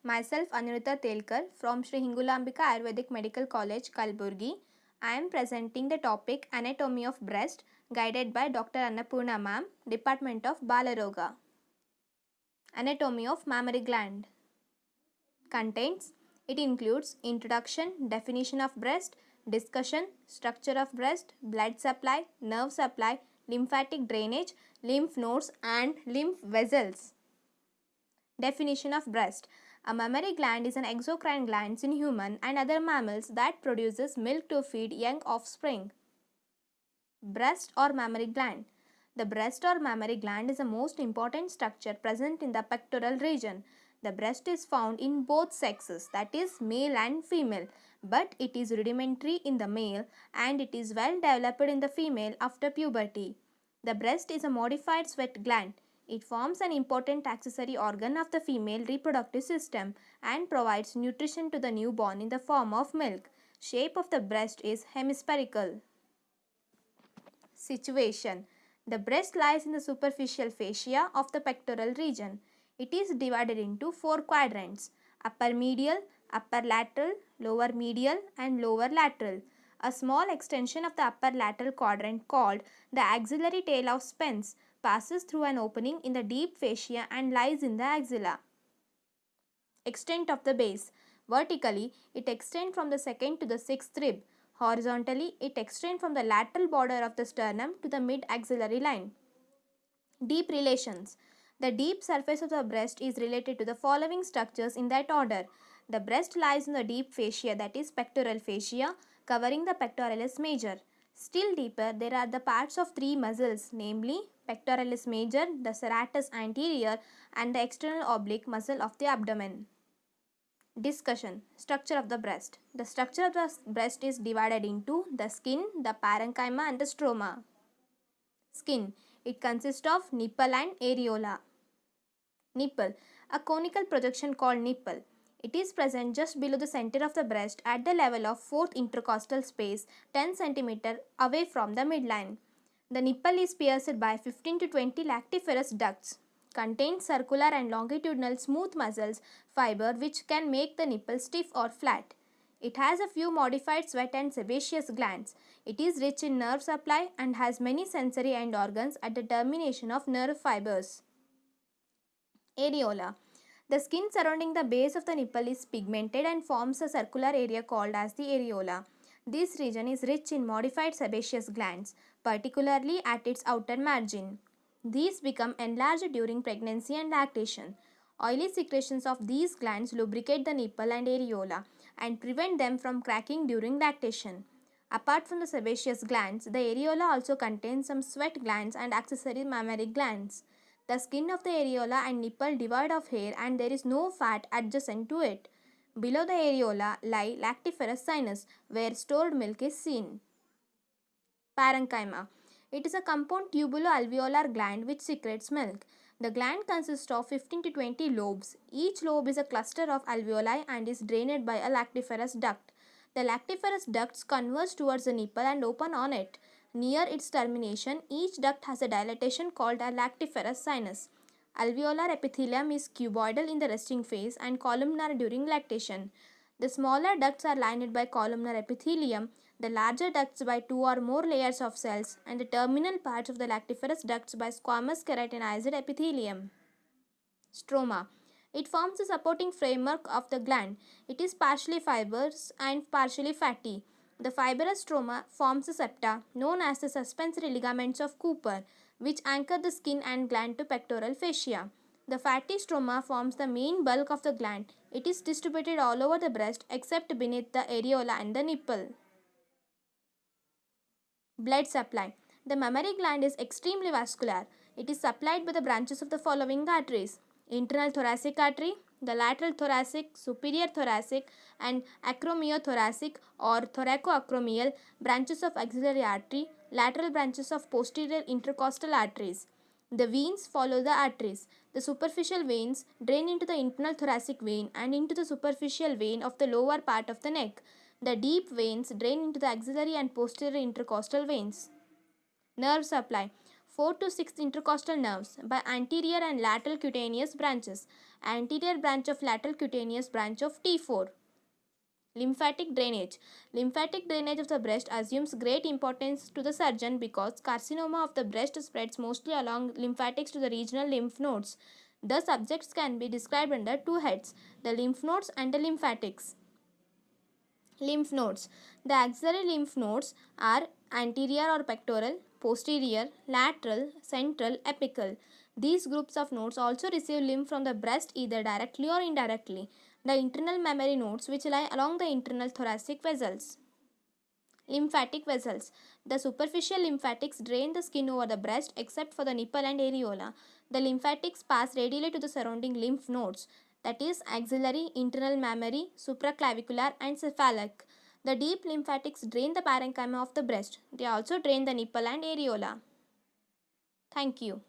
Myself Anurita Telkar from Sri Hingulambika Ayurvedic Medical College, Kalburgi. I am presenting the topic Anatomy of Breast guided by Dr. Annapurna Ma'am, Department of Balaroga. Anatomy of Mammary Gland contains. It includes introduction, definition of breast, discussion, structure of breast, blood supply, nerve supply, lymphatic drainage, lymph nodes and lymph vessels. Definition of breast. A mammary gland is an exocrine gland in human and other mammals that produces milk to feed young offspring. Breast or mammary gland. The breast or mammary gland is the most important structure present in the pectoral region. The breast is found in both sexes, that is male and female, but it is rudimentary in the male and it is well developed in the female after puberty. The breast is a modified sweat gland. It forms an important accessory organ of the female reproductive system and provides nutrition to the newborn in the form of milk. Shape of the breast is hemispherical. Situation. The breast lies in the superficial fascia of the pectoral region. It is divided into 4 quadrants: upper medial, upper lateral, lower medial and lower lateral. A small extension of the upper lateral quadrant called the axillary tail of Spence passes through an opening in the deep fascia and lies in the axilla. Extent of the base. Vertically, it extends from the second to the sixth rib. Horizontally, it extends from the lateral border of the sternum to the mid-axillary line. Deep relations. The deep surface of the breast is related to the following structures in that order. The breast lies in the deep fascia, that is pectoral fascia, covering the pectoralis major. Still deeper, there are the parts of 3 muscles, namely pectoralis major, the serratus anterior and the external oblique muscle of the abdomen. Discussion. Structure of the breast. The structure of the breast is divided into the skin, the parenchyma and the stroma. Skin. It consists of nipple and areola. Nipple. A conical projection called nipple. It is present just below the center of the breast at the level of 4th intercostal space 10 cm away from the midline. The nipple is pierced by 15 to 20 lactiferous ducts. Contains circular and longitudinal smooth muscles fiber which can make the nipple stiff or flat. It has a few modified sweat and sebaceous glands. It is rich in nerve supply and has many sensory end organs at the termination of nerve fibers. Areola. The skin surrounding the base of the nipple is pigmented and forms a circular area called as the areola. This region is rich in modified sebaceous glands, particularly at its outer margin. These become enlarged during pregnancy and lactation. Oily secretions of these glands lubricate the nipple and areola and prevent them from cracking during lactation. Apart from the sebaceous glands, the areola also contains some sweat glands and accessory mammary glands. The skin of the areola and nipple devoid of hair and there is no fat adjacent to it. Below the areola lie lactiferous sinus where stored milk is seen. Parenchyma. It is a compound tubulo-alveolar gland which secretes milk. The gland consists of 15 to 20 lobes. Each lobe is a cluster of alveoli and is drained by a lactiferous duct. The lactiferous ducts converge towards the nipple and open on it. Near its termination, each duct has a dilatation called a lactiferous sinus. Alveolar epithelium is cuboidal in the resting phase and columnar during lactation. The smaller ducts are lined by columnar epithelium, the larger ducts by 2 or more layers of cells, and the terminal parts of the lactiferous ducts by squamous keratinized epithelium. Stroma. It forms the supporting framework of the gland. It is partially fibrous and partially fatty. The fibrous stroma forms the septa, known as the suspensory ligaments of Cooper, which anchor the skin and gland to pectoral fascia. The fatty stroma forms the main bulk of the gland. It is distributed all over the breast except beneath the areola and the nipple. Blood supply. The mammary gland is extremely vascular. It is supplied by the branches of the following arteries: internal thoracic artery, the lateral thoracic, superior thoracic and acromiothoracic or thoracoacromial branches of axillary artery, lateral branches of posterior intercostal arteries. The veins follow the arteries. The superficial veins drain into the internal thoracic vein and into the superficial vein of the lower part of the neck. The deep veins drain into the axillary and posterior intercostal veins. Nerve supply. 4 to 6 intercostal nerves by anterior and lateral cutaneous branches. Anterior branch of lateral cutaneous branch of T4. Lymphatic drainage. Lymphatic drainage of the breast assumes great importance to the surgeon because carcinoma of the breast spreads mostly along lymphatics to the regional lymph nodes. The subjects can be described under two heads, the lymph nodes and the lymphatics. Lymph nodes. The axillary lymph nodes are anterior or pectoral, posterior, lateral, central, apical. These groups of nodes also receive lymph from the breast either directly or indirectly. The internal mammary nodes which lie along the internal thoracic vessels. Lymphatic vessels. The superficial lymphatics drain the skin over the breast except for the nipple and areola. The lymphatics pass radially to the surrounding lymph nodes, that is axillary, internal mammary, supraclavicular and cephalic. The deep lymphatics drain the parenchyma of the breast. They also drain the nipple and areola. Thank you.